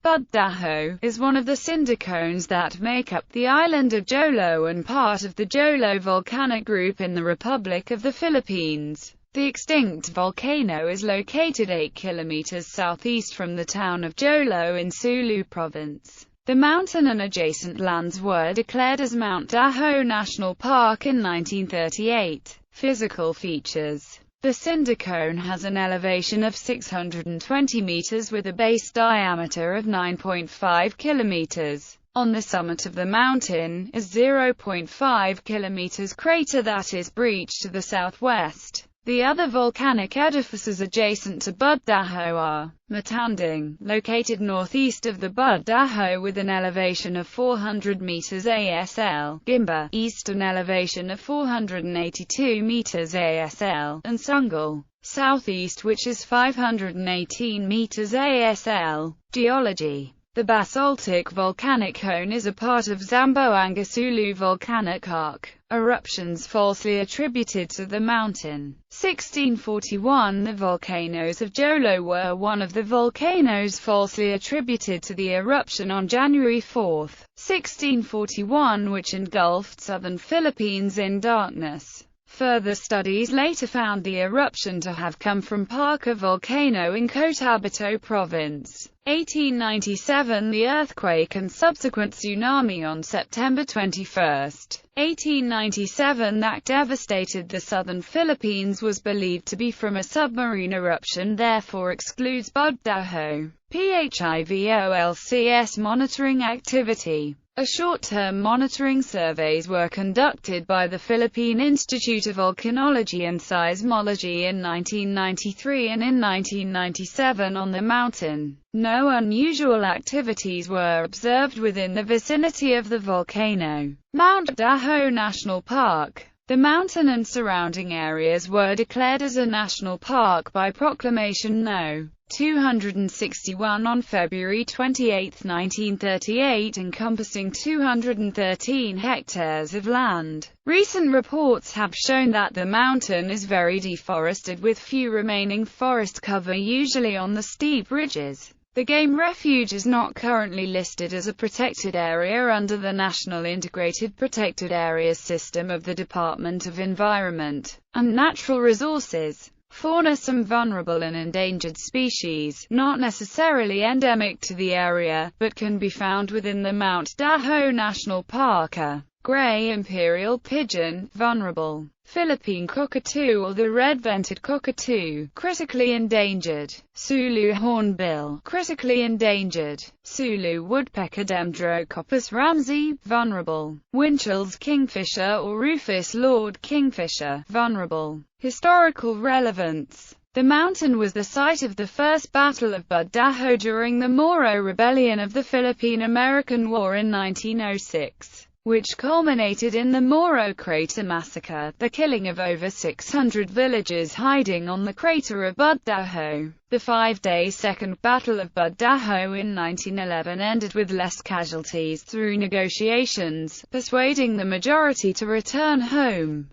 Bud Dajo is one of the cinder cones that make up the island of Jolo and part of the Jolo volcanic group in the Republic of the Philippines. The extinct volcano is located 8 kilometers southeast from the town of Jolo in Sulu Province. The mountain and adjacent lands were declared as Mount Dajo National Park in 1938. Physical features: the cinder cone has an elevation of 620 meters with a base diameter of 9.5 kilometers. On the summit of the mountain is 0.5 kilometers crater that is breached to the southwest. The other volcanic edifices adjacent to Bud Dajo are Matanding, located northeast of the Bud Dajo with an elevation of 400 meters ASL, Gimba, eastern elevation of 482 meters ASL, and Sungal, southeast, which is 518 meters ASL. Geology: the basaltic volcanic cone is a part of Zamboanga Sulu volcanic arc. Eruptions falsely attributed to the mountain. 1641 The volcanoes of Jolo were one of the volcanoes falsely attributed to the eruption on January 4, 1641, which engulfed southern Philippines in darkness. Further studies later found the eruption to have come from Parca volcano in Cotabato Province. 1897 The earthquake and subsequent tsunami on September 21, 1897 that devastated the southern Philippines was believed to be from a submarine eruption, therefore excludes Bud Dajo. PHIVOLCS monitoring activity. A short-term monitoring surveys were conducted by the Philippine Institute of Volcanology and Seismology in 1993 and in 1997 on the mountain. No unusual activities were observed within the vicinity of the volcano. Mount Dajo National Park. The mountain and surrounding areas were declared as a national park by Proclamation No. 261 on February 28, 1938, encompassing 213 hectares of land. Recent reports have shown that the mountain is very deforested with few remaining forest cover, usually on the steep ridges. The game refuge is not currently listed as a protected area under the National Integrated Protected Areas System of the Department of Environment and Natural Resources. Fauna: some vulnerable and endangered species, not necessarily endemic to the area, but can be found within the Mount Dajo National Park are gray imperial pigeon, vulnerable; Philippine cockatoo or the red-vented cockatoo, critically endangered; Sulu hornbill, critically endangered; Sulu woodpecker Dendrocoppus ramsey, vulnerable; Winchell's kingfisher or Rufous Lord kingfisher, vulnerable. Historical relevance: the mountain was the site of the First Battle of Bud Dajo during the Moro Rebellion of the Philippine-American War in 1906. Which culminated in the Moro Crater Massacre, the killing of over 600 villagers hiding on the crater of Bud Dajo. The 5-day Second Battle of Bud Dajo in 1911 ended with less casualties, through negotiations, persuading the majority to return home.